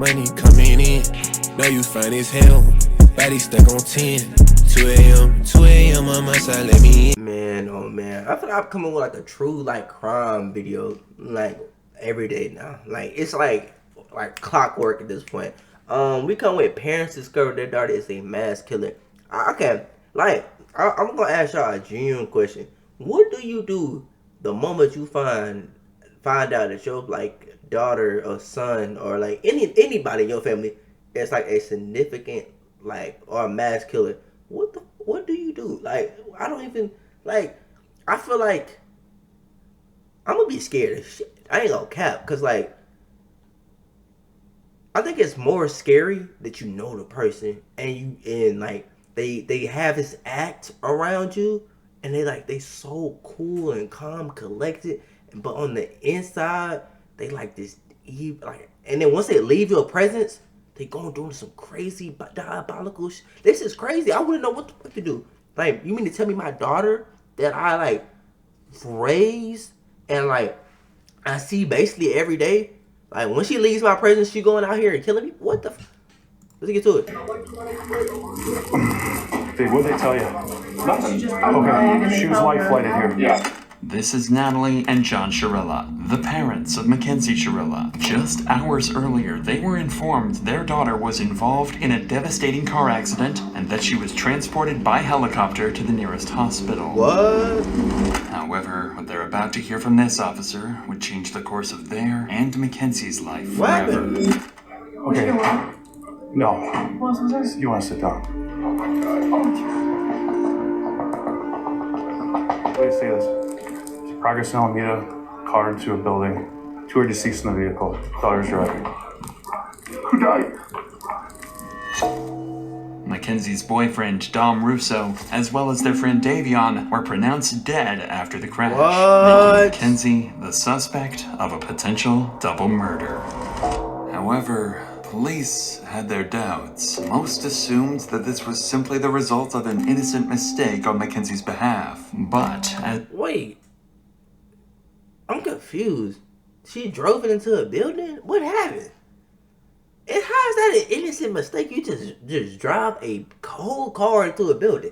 money coming in. Know you fine as hell, body stuck on 10. 2 a.m. on my side, let me in. Man, oh man, I feel like I'm coming with like a true like crime video like every day now. Like it's like clockwork at this point. We come with parents discover their daughter is a mass killer. Okay, like I'm gonna ask y'all a genuine question. What do you do the moment you find out that your like daughter or son or like anybody in your family is like a significant like or a mass killer? What do you do? Like I don't even like. I feel like I'm gonna be scared of shit. I ain't gonna cap, cause like I think it's more scary that you know the person and like they have this act around you and they so cool and calm, collected, but on the inside they like this evil like. And then once they leave your presence, they go doing some crazy diabolical shit. This is crazy. I wouldn't know what the fuck to do. Like, you mean to tell me my daughter that I like raised and like I see basically every day, like when she leaves my presence, she going out here and killing people? What the let's get to it. Babe, what'd they tell you? Nothing. Okay, she was life flighted here. Yeah. This is Natalie and John Shirilla, the parents of Mackenzie Shirilla. Just hours earlier, they were informed their daughter was involved in a devastating car accident and that she was transported by helicopter to the nearest hospital. What? However, what they're about to hear from this officer would change the course of their and Mackenzie's life forever. Okay. No. You want to sit down? Oh my God. Please say this. Progress in Alameda, car into a building. 2 are deceased in the vehicle. Daughter's driving. Who died? Mackenzie's boyfriend, Dom Russo, as well as their friend Davion, were pronounced dead after the crash, making Mackenzie the suspect of a potential double murder. However, police had their doubts. Most assumed that this was simply the result of an innocent mistake on Mackenzie's behalf. But wait. I'm confused. She drove it into a building? What happened? And how is that an innocent mistake? You just drive a whole car into a building.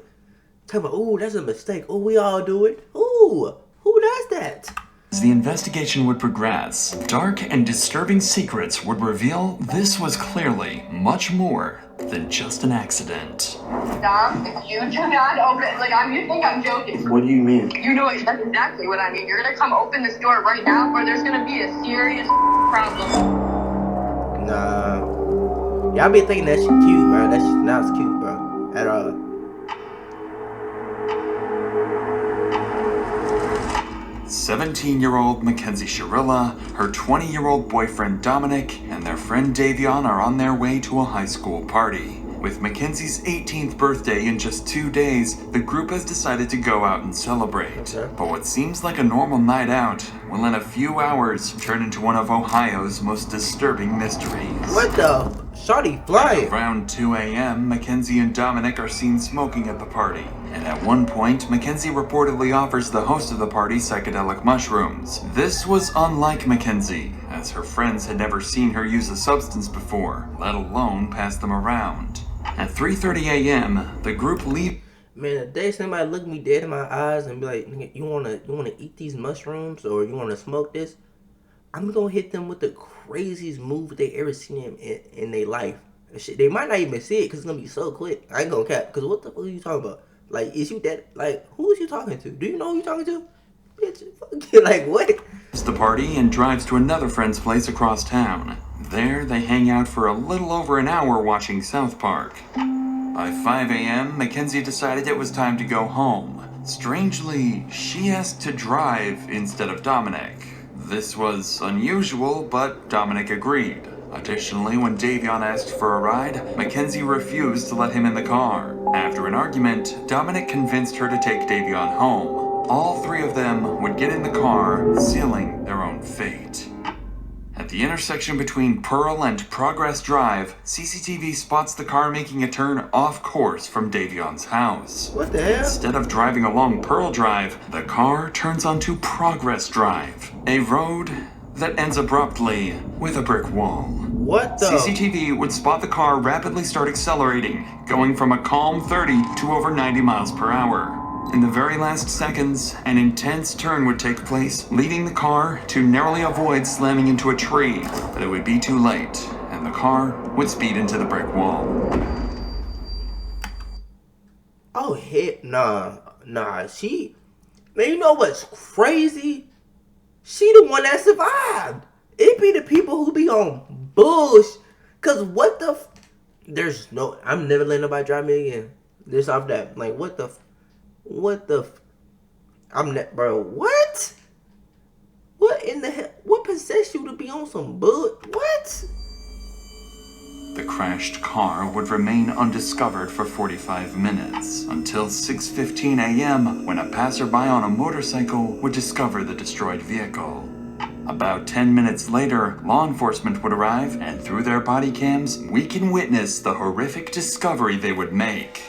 Talk about, ooh, that's a mistake. Oh, we all do it. Ooh, who does that? As the investigation would progress, dark and disturbing secrets would reveal this was clearly much more than just an accident. Dom, if you do not open, you think I'm joking. What do you mean? You know exactly what I mean. You're gonna come open this door right now, or there's gonna be a serious problem. Nah. Y'all be thinking that shit cute, bro. That shit not cute, bro. At all. 17-year-old Mackenzie Shirilla, her 20-year-old boyfriend Dominic, and their friend Davion are on their way to a high school party. With Mackenzie's 18th birthday in just 2 days, the group has decided to go out and celebrate. Okay. But what seems like a normal night out will in a few hours turn into one of Ohio's most disturbing mysteries. What the? Shawty flying. Around 2 a.m., Mackenzie and Dominic are seen smoking at the party. And at one point, Mackenzie reportedly offers the host of the party psychedelic mushrooms. This was unlike Mackenzie, as her friends had never seen her use a substance before, let alone pass them around. At 3:30 a.m., the group leaves. Man, the day somebody look me dead in my eyes and be like, "Nigga, you wanna eat these mushrooms or you wanna smoke this?" I'm gonna hit them with the craziest move they ever seen in their life. Shit, they might not even see it because it's gonna be so quick. I ain't gonna cap. Because what the fuck are you talking about? Like, is you that? Like, who is you talking to? Do you know who you talking to? Bitch, fuck you. Like, what? The party and drives to another friend's place across town. There, they hang out for a little over an hour watching South Park. By 5 a.m., Mackenzie decided it was time to go home. Strangely, she asked to drive instead of Dominic. This was unusual, but Dominic agreed. Additionally, when Davion asked for a ride, Mackenzie refused to let him in the car. After an argument, Dominic convinced her to take Davion home. All three of them would get in the car, sealing their own fate. At the intersection between Pearl and Progress Drive, CCTV spots the car making a turn off course from Davion's house. What the hell? Instead of driving along Pearl Drive, the car turns onto Progress Drive, a road that ends abruptly with a brick wall. What the? CCTV would spot the car rapidly start accelerating, going from a calm 30 to over 90 miles per hour. In the very last seconds, an intense turn would take place, leading the car to narrowly avoid slamming into a tree, but it would be too late, and the car would speed into the brick wall. Oh, hit. Nah, she. Man, you know what's crazy? She the one that survived. It be the people who be on bullshit. Cause what the there's no, I'm never letting nobody drive me again. This off that. Like, I'm not, bro, what? What in the hell? What possessed you to be on some bull? What? The crashed car would remain undiscovered for 45 minutes, until 6:15 a.m. when a passerby on a motorcycle would discover the destroyed vehicle. About 10 minutes later, law enforcement would arrive, and through their body cams, we can witness the horrific discovery they would make.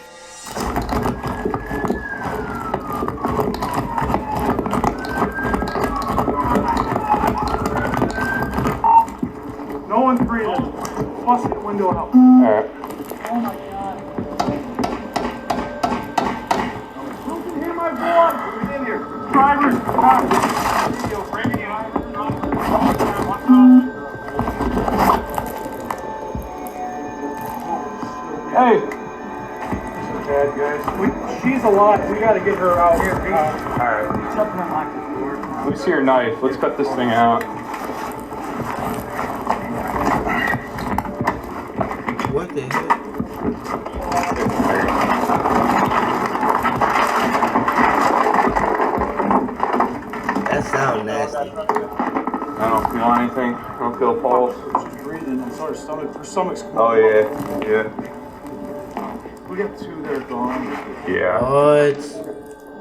No one's breathing. Bust the window out. Alright. Oh my god. You can hear my voice. Who's in here? Drivers. Bring me in. Hey. Bad guys. She's alive. We gotta get her out here. Alright. Something unlocked this door. Let me see your knife. Let's cut this thing out. What the hell? That sound nasty. I don't feel anything. I don't feel a pulse. She's breathing. I saw her stomach. Her stomach's cold. Oh, yeah. We got two there gone. Yeah. What?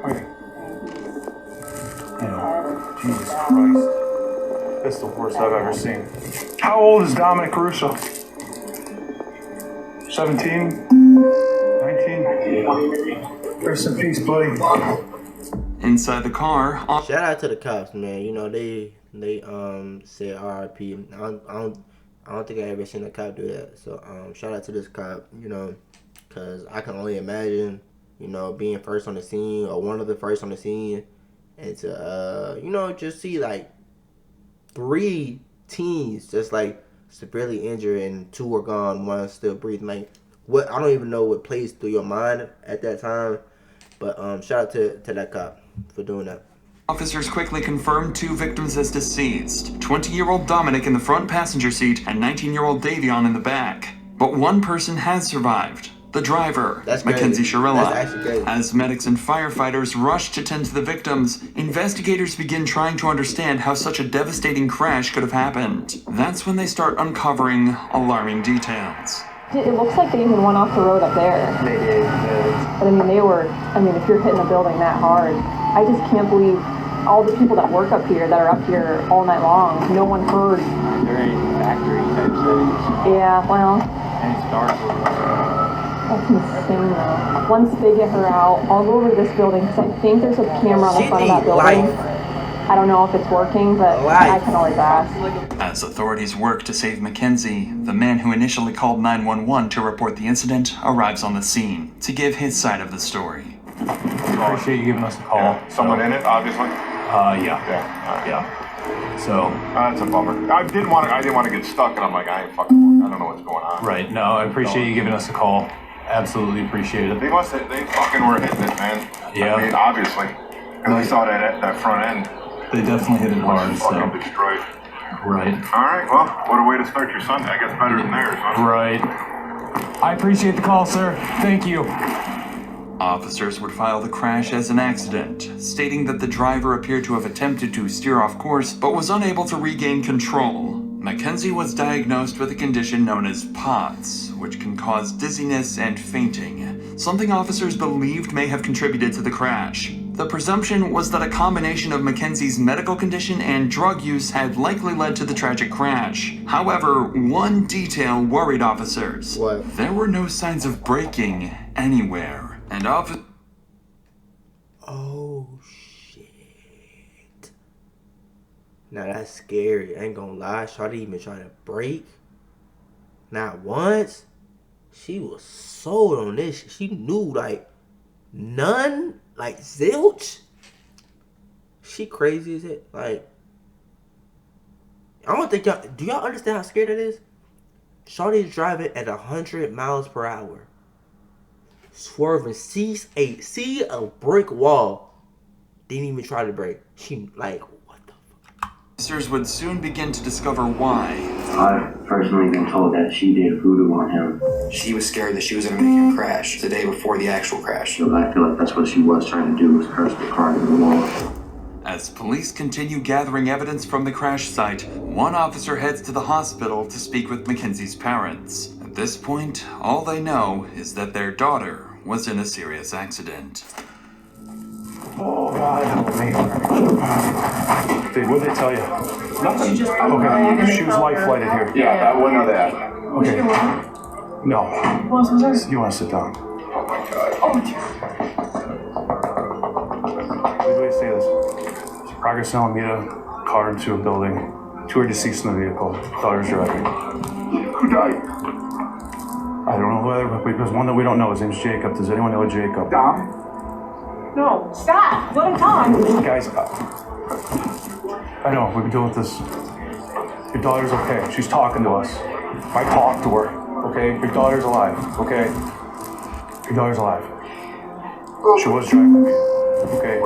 Okay. Jesus Christ. That's the worst I've ever seen. How old is Dominic Caruso? 17? 19? Rest in peace, buddy. Inside the car, Shout out to the cops, man. You know, they said RIP. I don't think I ever seen a cop do that. So shout out to this cop, you know, because I can only imagine, you know, being first on the scene or one of the first on the scene, and to you know, just see like 3 teens just like severely injured and 2 are gone, 1 still breathing. Like, what? I don't even know what plays through your mind at that time. But shout out to that cop for doing that. officers quickly confirmed 2 victims as deceased, 20-year-old Dominic in the front passenger seat and 19-year-old Davion in the back. But one person has survived. The driver, That's Mackenzie crazy. Shirilla. That's actually crazy. As medics and firefighters rush to tend to the victims, investigators begin trying to understand how such a devastating crash could have happened. That's when they start uncovering alarming details. It looks like they even went off the road up there. They did. But I mean, if you're hitting a building that hard, I just can't believe all the people that work up here, that are up here all night long, no one heard. They're in factory type settings. Yeah, well, And it's dark. that's insane though. Once they get her out, I'll go over to this building because I think there's a camera on the front of that building. I don't know if it's working, but I can always ask. As authorities work to save Mackenzie, the man who initially called 911 to report the incident arrives on the scene to give his side of the story. Appreciate you giving us a call. Yeah. Someone in it, obviously. Yeah. So. That's a bummer. I didn't want to get stuck, and I'm like, I don't know what's going on. Right. No, I appreciate you giving us a call. Absolutely appreciate it. They fucking were hitting it, man. Yeah. I mean, obviously, because I saw that front end. They definitely hit it hard. Fucking destroyed. Right. All right. Well, what a way to start your Sunday. I guess better than theirs, huh? Right. I appreciate the call, sir. Thank you. Officers would file the crash as an accident, stating that the driver appeared to have attempted to steer off course but was unable to regain control. Mackenzie was diagnosed with a condition known as POTS, which can cause dizziness and fainting, something officers believed may have contributed to the crash. The presumption was that a combination of Mackenzie's medical condition and drug use had likely led to the tragic crash. However, one detail worried officers. What? There were no signs of braking anywhere. And Oh shit! Now that's scary. I ain't gonna lie. Shawty even trying to break. Not once. She was sold on this. She knew like none, like zilch. She crazy as it. Like, I don't think y'all. Do y'all understand how scared that is? Shawty's driving at 100 miles per hour, swerving. See a brick wall. Didn't even try to brake. She like. Officers would soon begin to discover why. I've personally been told that she did voodoo on him. She was scared that she was going to make him crash the day before the actual crash. So I feel like that's what she was trying to do, was curse the car to the wall. As police continue gathering evidence from the crash site, one officer heads to the hospital to speak with Mackenzie's parents. At this point, all they know is that their daughter was in a serious accident. Oh, God, help me. Dude, what'd they tell you? Nothing. Okay, she was life flighted here. Yeah, I wouldn't know that. Okay. No. You want to sit down? Oh my God. Oh, Wait, say this. Progress in Alameda, car into a building. 2 are deceased in the vehicle. Daughter's driving. who died? I don't know whether, but there's one that we don't know. His name's Jacob. Does anyone know Jacob? Dom? No, stop. Let him talk. Guys, I know, we've been dealing with this. Your daughter's okay. She's talking to us. I talked to her, okay? Your daughter's alive, okay? Your daughter's alive. She was driving me, okay?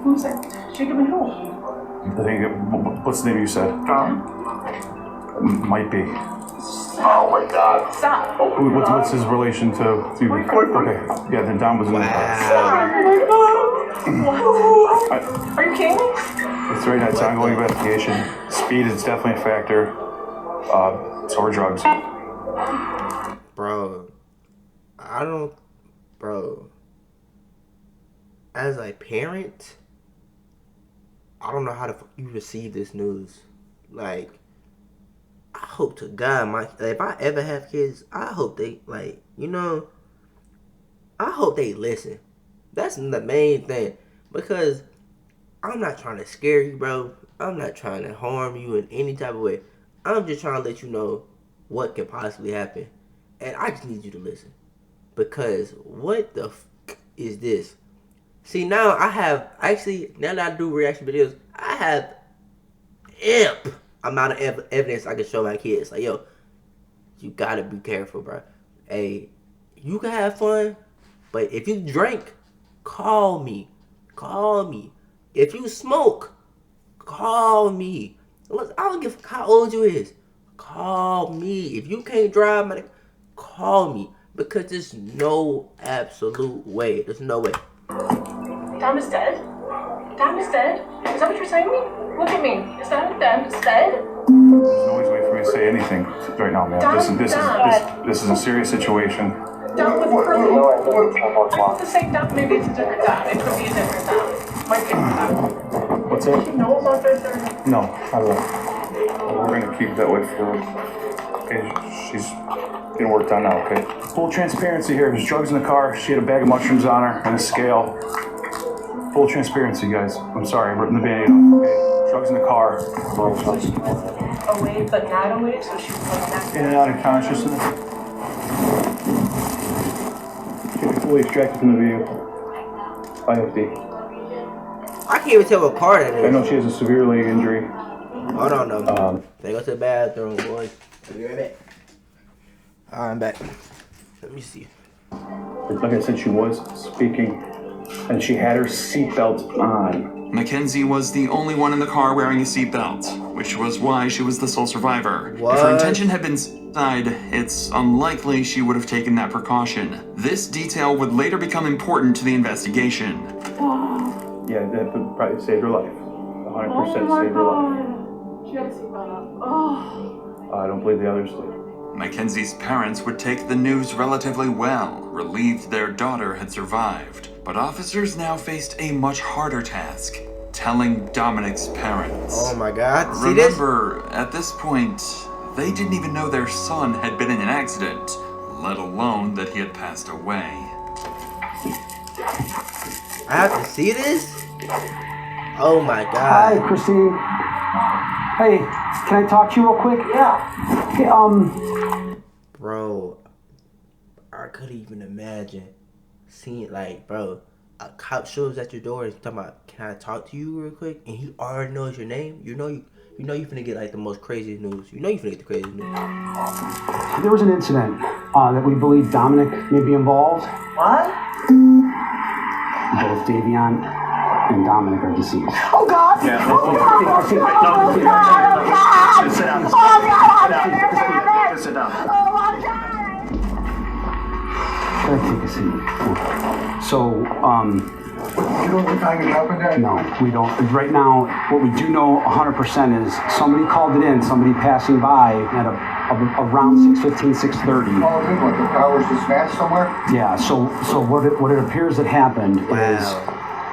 Who's that? Jacob and who? I think, what's the name you said? Dom? Might be. Oh my God. Stop. What's his relation to you? Okay, yeah, then Dom was in the car. Are you kidding me? It's right now, it's ongoing investigation. Speed is definitely a factor. So are drugs. Bro, as a parent, I don't know how you receive this news. Like, I hope to God, if I ever have kids, I hope they, I hope they listen. That's the main thing. Because I'm not trying to scare you, bro. I'm not trying to harm you in any type of way. I'm just trying to let you know what could possibly happen. And I just need you to listen. Because what the is this? See, now I have, now that I do reaction videos, I have amount of evidence I can show my kids. Like, yo, you gotta be careful, bro. Hey, you can have fun, but if you drink, call me. If you smoke, call me. Look, I don't give how old you is. Call me. If you can't drive, man, call me. Because there's no absolute way. There's no way. Dom is dead? Dom is dead? Is that what you're saying to me? Look at me. Is that Dom is dead? There's no way for me to say anything right now, man. This is a serious situation. Dom with Curly. It's the same Dom. Maybe it's a different Dom. It could be a different Dom. Might be a different Dom. What's that? Do you know about this or? No, I don't. We're gonna keep that way for her. Okay, she's getting worked on now, okay? Full transparency here. There's drugs in the car. She had a bag of mushrooms on her and a scale. Full transparency, guys. I'm sorry, I'm ripping the band-aid off, okay? Drugs in the car. So she was awake but not awake, so she was not. In and out of consciousness. She was fully extracted from the vehicle. IFD. I can't even tell what car that is. I know she has a severe leg injury. Hold on, though. They go to the bathroom, boys. I'll be right back. I'm back. Let me see. Like I said, she was speaking, and she had her seatbelt on. Mackenzie was the only one in the car wearing a seatbelt, which was why she was the sole survivor. What? If her intention had been suicide, it's unlikely she would have taken that precaution. This detail would later become important to the investigation. Yeah, that would probably save her life. 100% saved her life. She had a seatbelt up. Oh. I don't believe the others did. Mackenzie's parents would take the news relatively well, relieved their daughter had survived. But officers now faced a much harder task, telling Dominic's parents. Oh my God, see this? Remember, at this point, they didn't even know their son had been in an accident, let alone that he had passed away. I have to see this? Oh my God. Hi, Christine. Hey, can I talk to you real quick? Yeah. Hey, Bro, I couldn't even imagine seeing, like, bro, a cop shows at your door and talking about, can I talk to you real quick? And he already knows your name. You know you finna get like the most craziest news. You know you finna get the craziest news. There was an incident that we believe Dominic may be involved. What? Both Davion and Dominic are deceased. Oh God! Yeah. Oh God! Sit down. Just sit down. Oh my God! Should I take a seat? So, You know what time it happened at? no, we don't. Right now, what we do know 100% is somebody called it in, somebody passing by at around 6:15, 6:30. Oh, it what? The car was dispatched somewhere? Yeah, so what it appears that happened is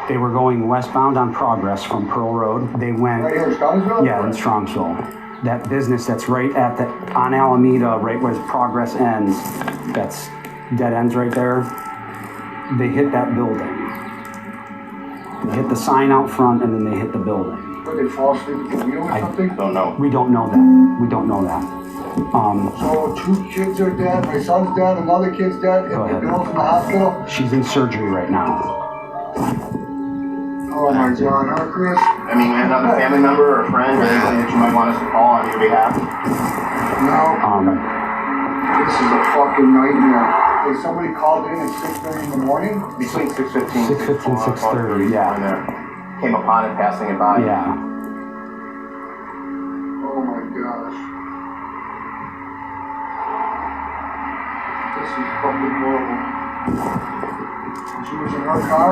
they were going westbound on Progress from Pearl Road. They went... Right here in Strongsville? Yeah, in Strongsville. That business that's right at on Alameda, right where Progress ends, that's dead ends right there. They hit that building. They hit the sign out front and then they hit the building. Did they fall asleep at the wheel or something? Don't know. We don't know that. We don't know that. So 2 kids are dead, my son's dead, another kid's dead, and the girl's in the hospital? She's in surgery right now. Oh my God, huh, Chris? I mean, another family member or a friend or anybody that you might want us to call on your behalf? No. This is a fucking nightmare. Hey, somebody called in at 6:30 in the morning? Between 6:15 6:15, 6:30, yeah. Came upon it, passing it by. Yeah. Oh my gosh. This is fucking horrible. She was in her car?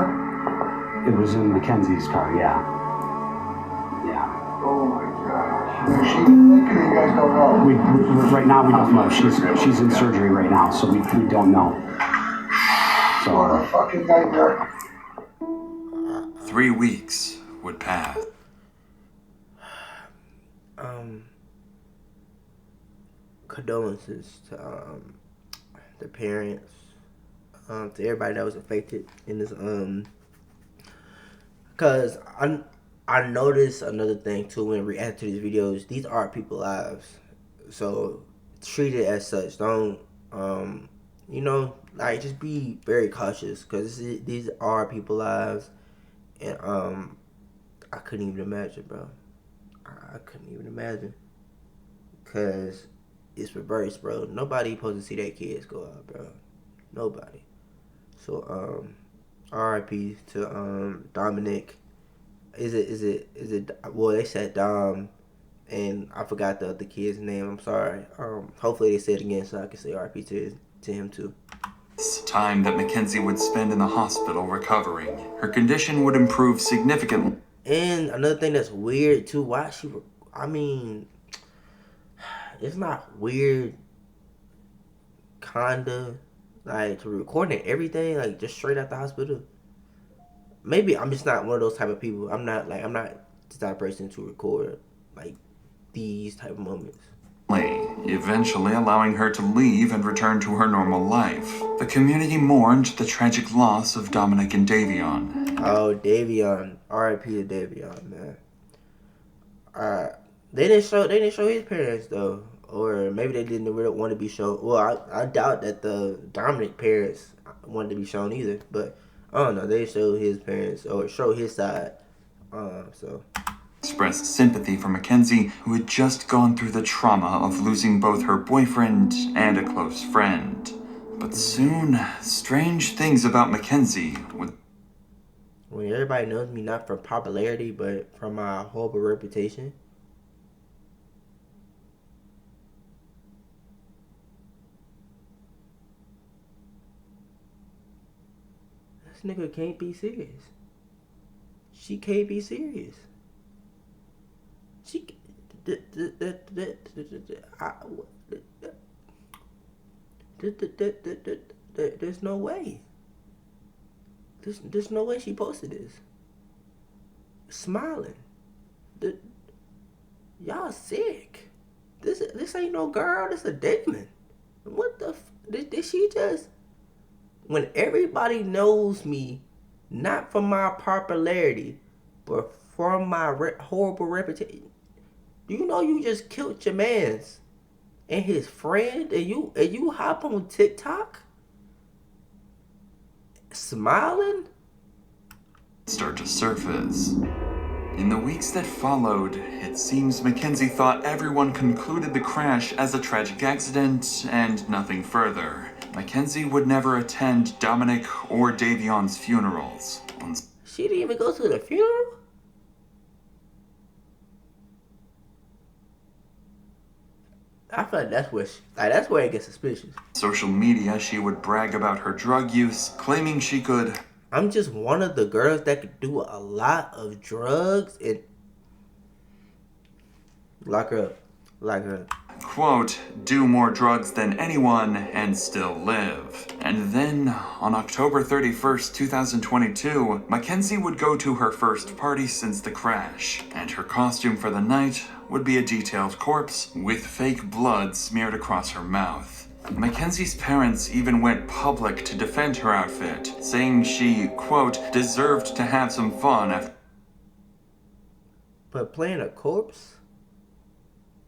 It was in Mackenzie's car, yeah. Yeah. Oh my gosh. Is she thinking or you guys don't know? We right now we don't know. She's in surgery right now, so we don't know. So what a fucking nightmare. 3 weeks would pass. Condolences to the parents, to everybody that was affected in this, cause I noticed another thing too when reacting to these videos. These are people's lives, so treat it as such. Don't like, just be very cautious, cause these are people's lives, and I couldn't even imagine, bro. I couldn't even imagine, cause it's reverse, bro. Nobody supposed to see their kids go out, bro. Nobody. So R.I.P. to Dominic. Is it? Well, they said Dom, and I forgot the other kid's name. I'm sorry. Hopefully they say it again so I can say R.I.P. to him too. This time that Mackenzie would spend in the hospital recovering, her condition would improve significantly. And another thing that's weird too, it's not weird, kinda, like, to recording everything, like, just straight out the hospital. Maybe I'm just not one of those type of people. I'm not the type of person to record, like, these type of moments. Eventually allowing her to leave and return to her normal life. The community mourned the tragic loss of Dominic and Davion. Oh, Davion. R.I.P. to Davion, man. They didn't show his parents though, or maybe they didn't really want to be shown. Well, I doubt that the Dominic parents wanted to be shown either. But I don't know. They showed his parents or show his side. So. Expressed sympathy for Mackenzie, who had just gone through the trauma of losing both her boyfriend and a close friend. But soon, strange things about Mackenzie would... When everybody knows me not from popularity, but from my horrible reputation. This nigga can't be serious. She can't be serious. There's no way. There's no way she posted this. Smiling. Y'all sick. This ain't no girl. This a demon. What the? Did she just? When everybody knows me, not from my popularity, but from my horrible reputation. You know you just killed your mans and his friend, and you hop on TikTok smiling? Start to surface. In the weeks that followed, it seems Mackenzie thought everyone concluded the crash as a tragic accident and nothing further. Mackenzie would never attend Dominic or Davion's funerals. She didn't even go to the funeral? I feel like that's where it gets suspicious. Social media, she would brag about her drug use, claiming she could... I'm just one of the girls that could do a lot of drugs and... Lock her up. Lock her up. Quote, do more drugs than anyone and still live. And then, on October 31st, 2022, Mackenzie would go to her first party since the crash, and her costume for the night would be a detailed corpse with fake blood smeared across her mouth. Mackenzie's parents even went public to defend her outfit, saying she, quote, deserved to have some fun after... But playing a corpse?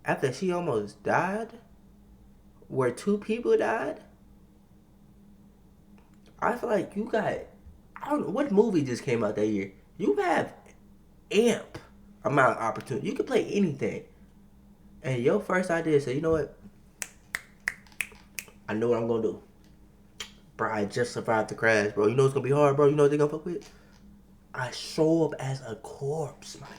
After she almost died? Where 2 people died? I feel like you got... I don't know, what movie just came out that year? You have amp amount of opportunity. You can play anything. And your first idea is, say, you know what? I know what I'm gonna do. Bro, I just survived the crash, bro. You know it's gonna be hard, bro. You know what they gonna fuck with? I show up as a corpse, man.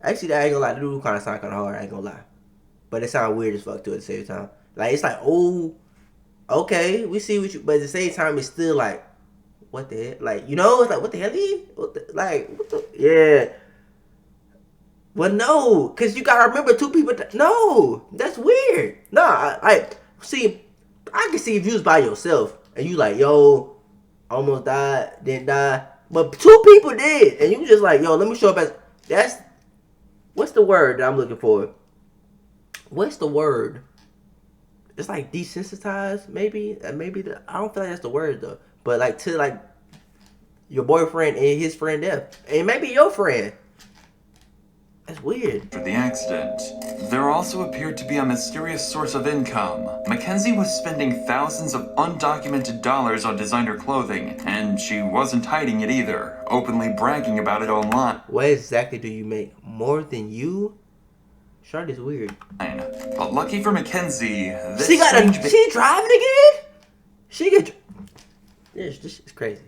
Actually, that ain't gonna lie. The dude kind of sound kind of hard. I ain't gonna lie. But it sound weird as fuck too at the same time. Like, it's like, oh, okay, we see what you... But at the same time, it's still like, what the hell? Like, you know, it's like, what the hell? What the... Yeah. Well, no, because you gotta remember 2 people... No, that's weird. Nah, see, I can see if you was by yourself and you like, yo, almost died, didn't die. But 2 people did. And you just like, yo, let me show up as... That's... What's the word that I'm looking for? What's the word? It's like desensitized, maybe. I don't feel like that's the word though. But like to like your boyfriend and his friend death, and maybe your friend. That's weird. For the accident, there also appeared to be a mysterious source of income. Mackenzie was spending thousands of undocumented dollars on designer clothing, and she wasn't hiding it either, openly bragging about it online. What exactly do you make? More than you? Shorty's weird. But lucky for Mackenzie, this she driving again? This is crazy.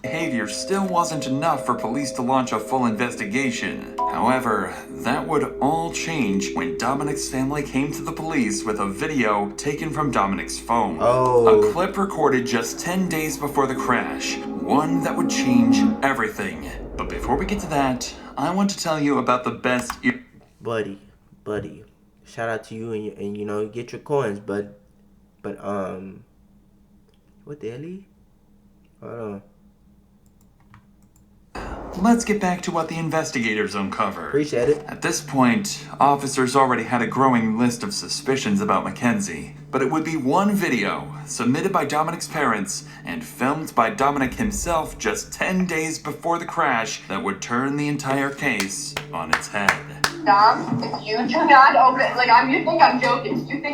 Behavior still wasn't enough for police to launch a full investigation. However, that would all change when Dominic's family came to the police with a video taken from Dominic's phone. A clip recorded just 10 days before the crash. One that would change everything. But before we get to that, I want to tell you about the best... Buddy. Shout out to you and you know, get your coins, bud. But, what the hell? Hold on. Let's get back to what the investigators uncovered. Appreciate it. At this point, officers already had a growing list of suspicions about Mackenzie, but it would be one video submitted by Dominic's parents and filmed by Dominic himself just 10 days before the crash that would turn the entire case on its head. Dom, if you do not open, you think I'm joking. Like,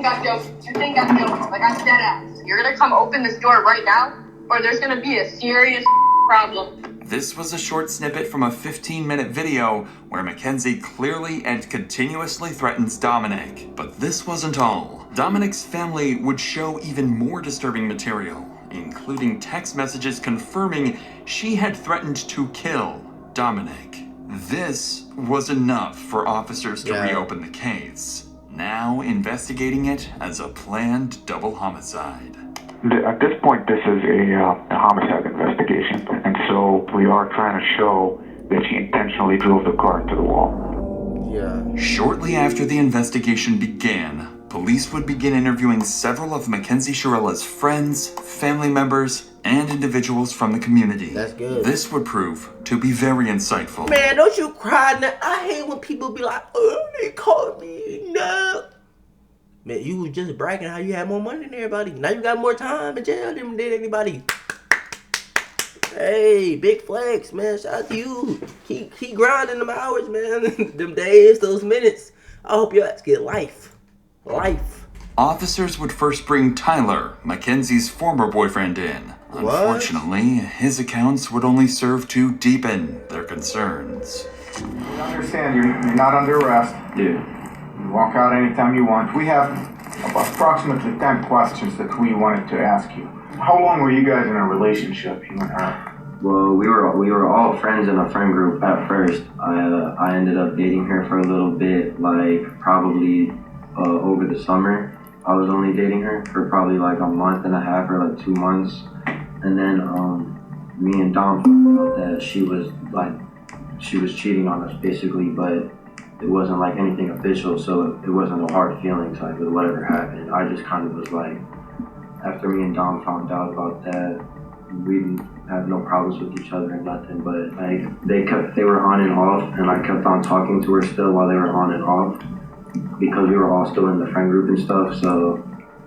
I'm dead ass. You're gonna come open this door right now, or there's gonna be a serious problem. This was a short snippet from a 15-minute video where Mackenzie clearly and continuously threatens Dominic. But this wasn't all. Dominic's family would show even more disturbing material, including text messages confirming she had threatened to kill Dominic. This was enough for officers to reopen the case, now investigating it as a planned double homicide. At this point, this is a homicide investigation, and so we are trying to show that she intentionally drove the car into the wall. Yeah. Shortly after the investigation began, police would begin interviewing several of Mackenzie Sharilla's friends, family members, and individuals from the community. That's good. This would prove to be very insightful. Man, don't you cry now. I hate when people be like, oh, they called me. No. Man, you was just bragging how you had more money than everybody. Now you got more time in jail than did anybody. Hey, big flex, man. Shout out to you. Keep grinding them hours, man. Them days, those minutes. I hope your ass get life. Life. Officers would first bring Tyler, Mackenzie's former boyfriend, in. Unfortunately, his accounts would only serve to deepen their concerns. You understand, you're not under arrest. Yeah. You walk out anytime you want. We have approximately 10 questions that we wanted to ask you. How long were you guys in a relationship, you and her? Well, we were all friends in a friend group at first. I ended up dating her for a little bit, like probably over the summer. I was only dating her for probably like a month and a half or like 2 months. And then me and Dom found out that she was cheating on us basically, but it wasn't like anything official, so it wasn't a hard feeling type of whatever happened. I just kind of was like, after me and Dom found out about that, we didn't have no problems with each other or nothing, but like they were on and off, and I kept on talking to her still while they were on and off because we were all still in the friend group and stuff. So,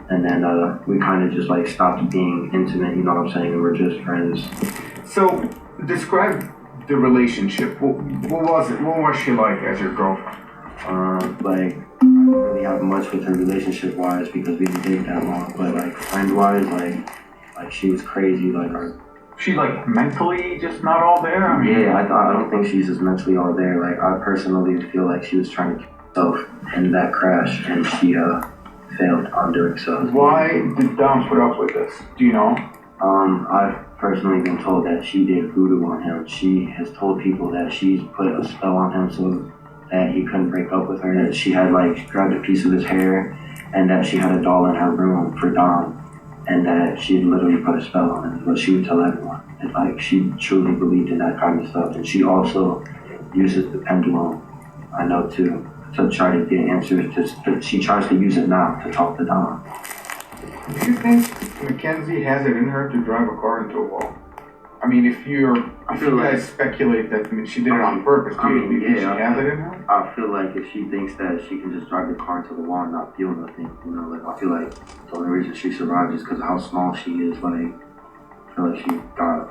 and then we kind of just like stopped being intimate, you know what I'm saying? We were just friends. So, describe the relationship. What was it? What was she like as your girlfriend? Like, I didn't really have much with her relationship-wise because we didn't date that long, but like friend-wise, like she was crazy. Like She's like mentally just not all there? I mean, yeah, I don't think she's just mentally all there. Like, I personally feel like she was trying to kill herself in that crash, and she failed on doing so. Why did Dom put up with this? Do you know? I've personally been told that she did voodoo on him. She has told people that she's put a spell on him so that he couldn't break up with her, that she had like grabbed a piece of his hair, and that she had a doll in her room for Dom, and that she had literally put a spell on him, but she would tell everyone. And like, she truly believed in that kind of stuff, and she also uses the pendulum, I know too, to try to get answers. She tries to use it now to talk to Dom. Do you think Mackenzie has it in her to drive a car into a wall? I mean, if you guys speculate that she did it on purpose, do you think she has it in her? I feel like if she thinks that she can just drive the car into the wall and not feel nothing, you know, like I feel like the only reason she survived is because of how small she is. Like, I feel like she got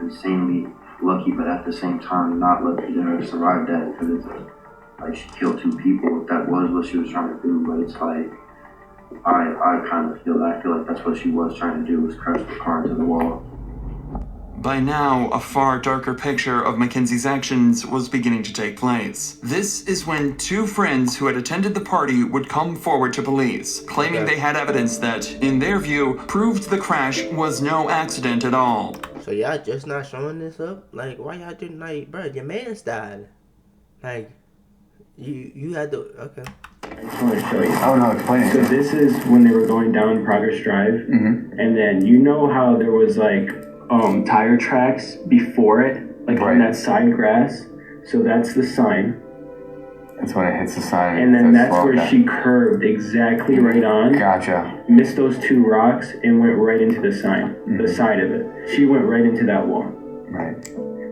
insanely lucky, but at the same time not lucky to have survived that, because it's like she killed 2 people. If that was what she was trying to do, but it's like I feel like that's what she was trying to do, was crash the car into the wall. By now, a far darker picture of Mackenzie's actions was beginning to take place. This is when 2 friends who had attended the party would come forward to police, claiming they had evidence that, in their view, proved the crash was no accident at all. So y'all just not showing this up? Like, why y'all didn't, like, bro, your man's died. Like, you had to, okay. I just want to show you. Oh no, explain it. So this is when they were going down Progress Drive, and then you know how there was like tire tracks before it, like on that side grass. So that's the sign. That's when it hits the sign. And then that's where she curved exactly right on. Gotcha. Missed those 2 rocks and went right into the sign, the side of it. She went right into that wall. Right.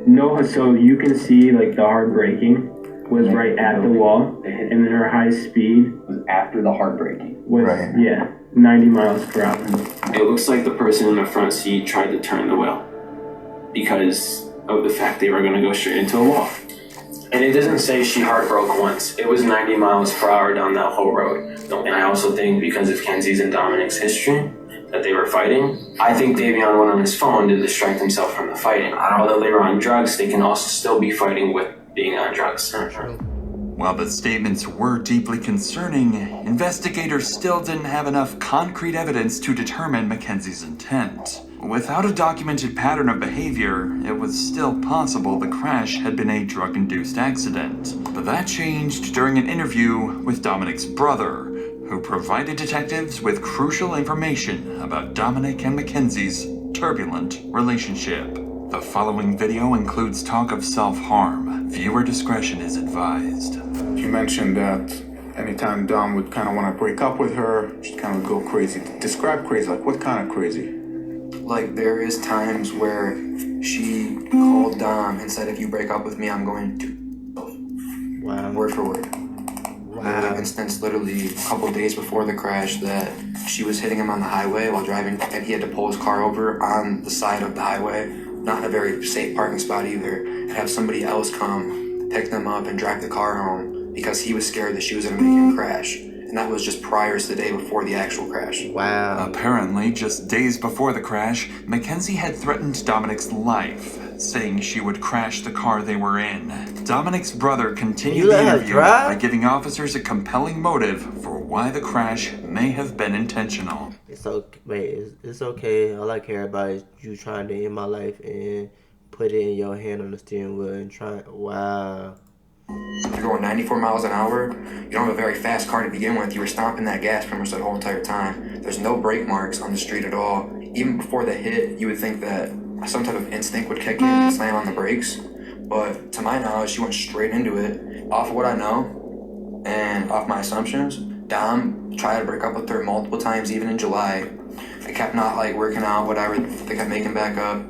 No, so you can see like the hard braking was right at the wall, and then her high speed was after the hard braking. Was 90 miles per hour. It looks like the person in the front seat tried to turn the wheel because of the fact they were going to go straight into a wall. And it doesn't say she heart broke once. It was 90 miles per hour down that whole road. And I also think because of Kenzie's and Dominic's history, that they were fighting. I think Davion went on his phone to distract himself from the fighting. Although they were on drugs, they can also still be fighting with being on drugs. While the statements were deeply concerning, investigators still didn't have enough concrete evidence to determine Mackenzie's intent. Without a documented pattern of behavior, it was still possible the crash had been a drug-induced accident. But that changed during an interview with Dominic's brother, who provided detectives with crucial information about Dominic and Mackenzie's turbulent relationship. The following video includes talk of self-harm. Viewer discretion is advised. You mentioned that anytime Dom would kind of want to break up with her, she'd kind of go crazy. Describe crazy, like what kind of crazy? Like, there is times where she called Dom and said, if you break up with me, I'm going to. Wow. Word for word. Wow. There was an instance literally a couple days before the crash that she was hitting him on the highway while driving, and he had to pull his car over on the side of the highway not in a very safe parking spot either, and have somebody else come pick them up and drive the car home because he was scared that she was going to make him crash. And that was just prior to the day before the actual crash. Wow. Apparently, just days before the crash, Mackenzie had threatened Dominic's life, saying she would crash the car they were in. Dominic's brother continued the interview by giving officers a compelling motive for why the crash may have been intentional. It's okay. It's okay. All I care about is you trying to end my life and put it in your hand on the steering wheel and try. Wow. You're going 94 miles an hour. You don't have a very fast car to begin with. You were stomping that gas pretty much that whole entire time. There's no brake marks on the street at all. Even before the hit, you would think that some type of instinct would kick in and slam on the brakes. But to my knowledge, she went straight into it. Off of what I know and off my assumptions, Dom tried to break up with her multiple times, even in July. They kept not working out, whatever. They kept making back up.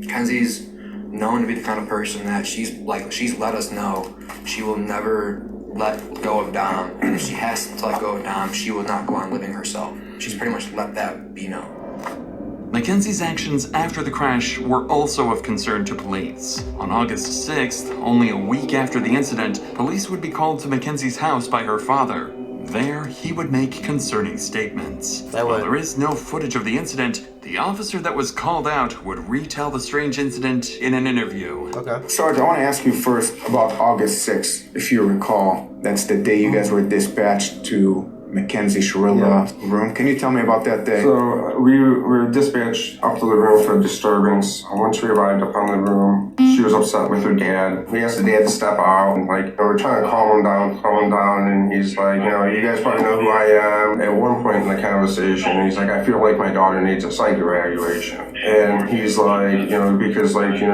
Kenzie's known to be the kind of person that she's let us know she will never let go of Dom. And if she has to let go of Dom, she will not go on living herself. She's pretty much let that be known. Mackenzie's actions after the crash were also of concern to police. On August 6th, only a week after the incident, police would be called to Mackenzie's house by her father. There, he would make concerning statements. While there is no footage of the incident, the officer that was called out would retell the strange incident in an interview. Okay. Sarge, I want to ask you first about August 6th. If you recall, that's the day you guys were dispatched to Mackenzie Sharilla's room. Can you tell me about that day? So we were dispatched up to the room for a disturbance. Once we arrived up on the room, she was upset with her dad. We asked the dad to step out, and we were trying to calm him down, and he's like, you guys probably know who I am. At one point in the conversation, he's like, I feel like my daughter needs a psych evaluation. And he's like, because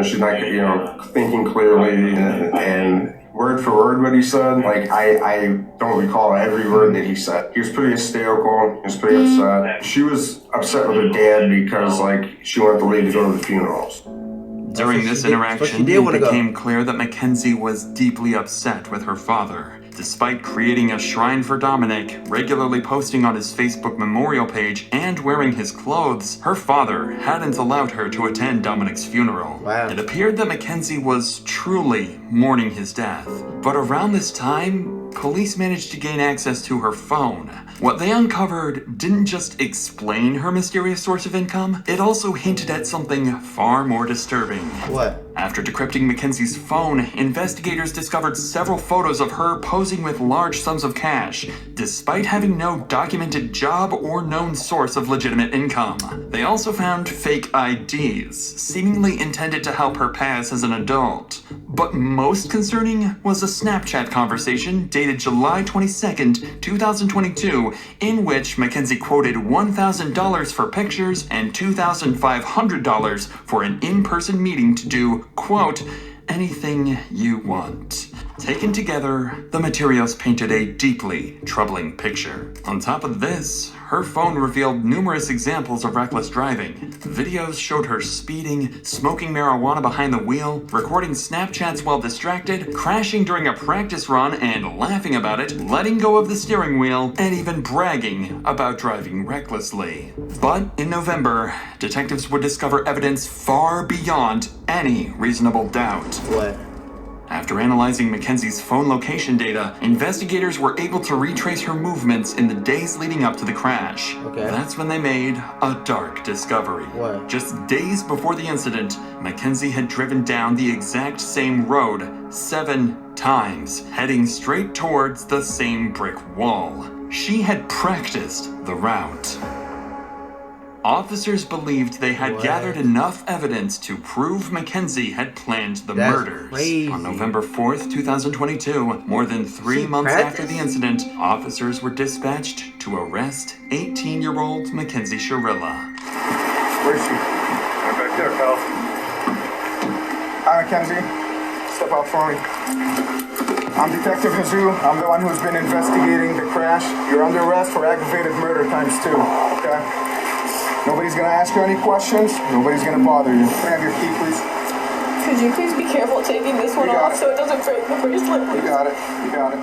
she's not, thinking clearly, and word for word what he said, I don't recall every word that he said. He was pretty hysterical, he was pretty upset. She was upset with her dad because, she wanted the lady to go to the funerals. During this interaction, it became clear that Mackenzie was deeply upset with her father. Despite creating a shrine for Dominic, regularly posting on his Facebook memorial page, and wearing his clothes, her father hadn't allowed her to attend Dominic's funeral. Wow. It appeared that Mackenzie was truly mourning his death. But around this time, police managed to gain access to her phone. What they uncovered didn't just explain her mysterious source of income, it also hinted at something far more disturbing. What? After decrypting Mackenzie's phone, investigators discovered several photos of her posing with large sums of cash, despite having no documented job or known source of legitimate income. They also found fake IDs, seemingly intended to help her pass as an adult. But most concerning was a Snapchat conversation dated July 22nd, 2022, in which Mackenzie quoted $1,000 for pictures and $2,500 for an in-person meeting to do, quote, anything you want. Taken together, the materials painted a deeply troubling picture. On top of this, her phone revealed numerous examples of reckless driving. Videos showed her speeding, smoking marijuana behind the wheel, recording Snapchats while distracted, crashing during a practice run and laughing about it, letting go of the steering wheel, and even bragging about driving recklessly. But in November, detectives would discover evidence far beyond any reasonable doubt. What? After analyzing Mackenzie's phone location data, investigators were able to retrace her movements in the days leading up to the crash. Okay. That's when they made a dark discovery. What? Just days before the incident, Mackenzie had driven down the exact same road 7 times, heading straight towards the same brick wall. She had practiced the route. Officers believed they had gathered enough evidence to prove Mackenzie had planned the murders. Crazy. On November 4th, 2022, more than 3 months after the incident, officers were dispatched to arrest 18-year-old Mackenzie Sharilla. Where is she? Right back there, pal. Hi, Mackenzie. Step out for me. I'm Detective Hazu. I'm the one who's been investigating the crash. You're under arrest for aggravated murder ×2, okay? Nobody's gonna ask you any questions. Nobody's gonna bother you. Can I have your key, please? Could you please be careful taking this one off so it doesn't break the bracelet? You got it. You got it.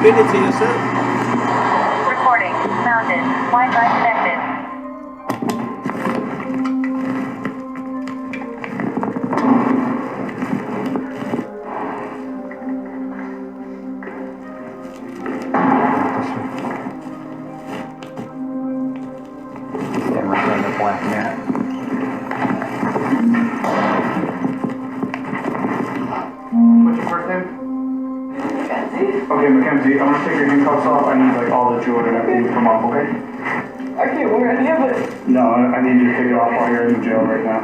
admit it to yourself. Recording. Mounted. Wi-Fi connected. Stand right there in the black mat. What's your first name? Okay, Mackenzie, I'm gonna take your handcuffs off. I need like all the jewelry and everything from up, okay? I can't wear any of it. No, I need you to take it off while you're in the jail right now.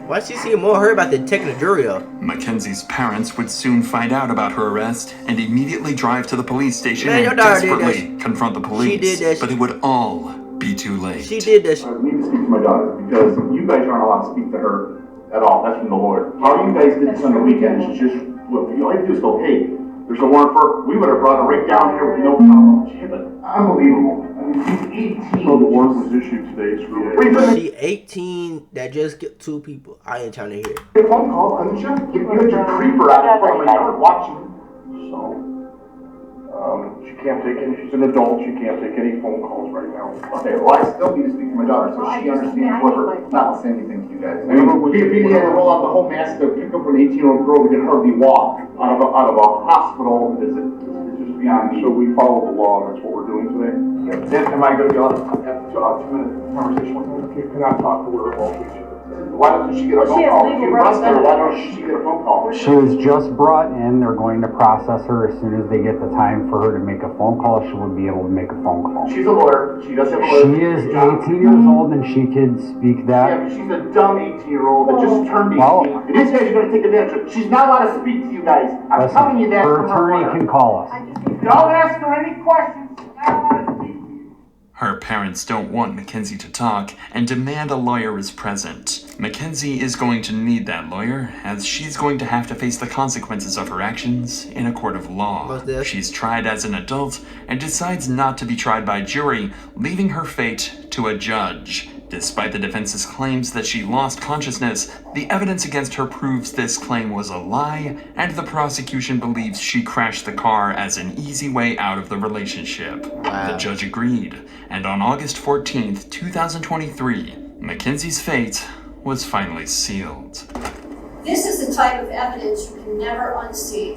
Why she seem more hurt about the taking the jury up? Mackenzie's parents would soon find out about her arrest and immediately drive to the police station Man, your and daughter did that desperately confront the police. She did that but it would all be too late. She did that I need to speak to my daughter because you guys aren't allowed to speak to her at all. That's from the lawyer. How you guys did this on the weekend is just, look, all you have to do is go, hey, there's a warrant for, we would have brought her right down here with no problem. She but unbelievable. I mean, she's 18. So the warrant was issued today. She 18 that just get 2 people. I ain't trying to hear. A phone call, couldn't you? You had your creeper out in front of my yard watching. So, she can't take any, she's an adult, she can't take any phone calls right now. Okay, well, I still need to speak to my daughter so she understands what we're not saying anything to you guys. I mean, we had to roll out the whole mass to pick up an 18-year-old girl who can hardly walk out of a hospital visit. It's just beyond me. So we follow the law, that's what we're doing today? Yeah. Am I going to be able to have a 2-minute conversation with her? Okay, can I talk to her about each other? Why doesn't she get a phone call? If you arrest her, why don't she get a phone call? She was just brought in. They're going to process her as soon as they get the time for her to make a phone call. She will be able to make a phone call. She's a lawyer. She does have a lawyer. She is 18 years old and she can speak that. Yeah, but she's a dumb 18-year-old that just turned 18. And these guys are going to take advantage of her. She's not allowed to speak to you guys. I'm telling you that her from attorney lawyer. can call us. Don't ask her any questions. She's not allowed to speak to you. Her parents don't want Mackenzie to talk and demand a lawyer is present. Mackenzie is going to need that lawyer, as she's going to have to face the consequences of her actions in a court of law. She's tried as an adult and decides not to be tried by jury, leaving her fate to a judge. Despite the defense's claims that she lost consciousness, the evidence against her proves this claim was a lie, and the prosecution believes she crashed the car as an easy way out of the relationship. The judge agreed, and on August 14th, 2023, Mackenzie's fate was finally sealed. This is the type of evidence you can never unsee.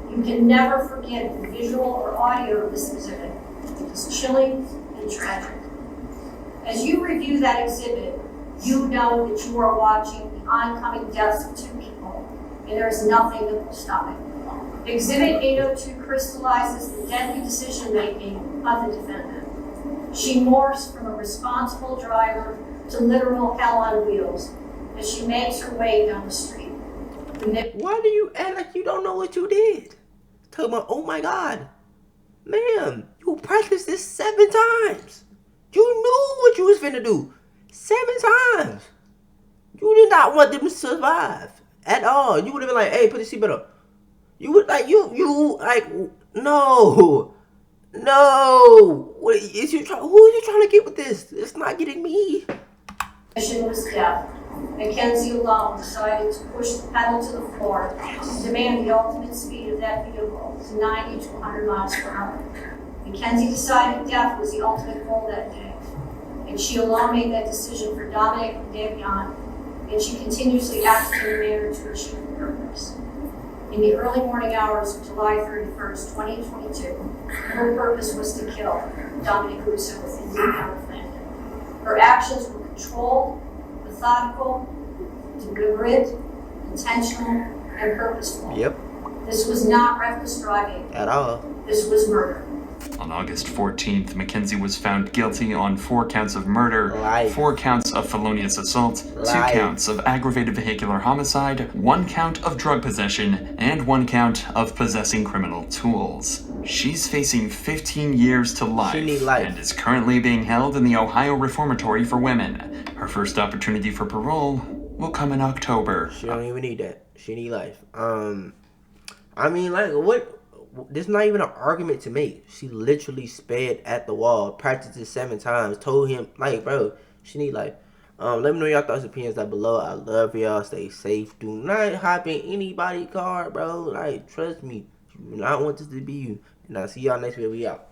You can never forget the visual or audio of this exhibit. It's chilling and tragic. As you review that exhibit, you know that you are watching the oncoming deaths of 2 people, and there is nothing that will stop it. Exhibit 802 crystallizes the deadly decision-making of the defendant. She morphs from a responsible driver to literal hell on wheels as she makes her way down the street. Why do you act like you don't know what you did? Talking about, oh my God, ma'am, you practiced this 7 times. You knew what you was finna do 7 times. You did not want them to survive at all. You would have been like, hey, put the seatbelt on. You would like, no. What is you trying? Who are you trying to get with this? It's not getting me. Mission was death. Mackenzie alone decided to push the pedal to the floor to demand the ultimate speed of that vehicle to 90 to 100 miles per hour. Mackenzie decided death was the ultimate goal that day, and she alone made that decision for Dominic and Davion, and she continuously acted in a manner to achieve the purpose. In the early morning hours of July 31st, 2022, her purpose was to kill Dominic Russo and Davion Flanagan. Her actions were controlled, methodical, deliberate, intentional, and purposeful. Yep. This was not reckless driving. At all. This was murder. On August 14th, Mackenzie was found guilty on 4 counts of murder, 4 counts of felonious assault, 2 counts of aggravated vehicular homicide, 1 count of drug possession, and 1 count of possessing criminal tools. She's facing 15 years to life and is currently being held in the Ohio Reformatory for Women. Her first opportunity for parole will come in October. She don't even need that. She need life. I mean, like, what? There's not even an argument to make. She literally sped at the wall, practiced it 7 times, told him, like, bro, she need life. Let me know your thoughts and opinions down below. I love y'all. Stay safe. Do not hop in anybody's car, bro. Like, trust me. You do not want this to be you. Now see y'all next week. We out.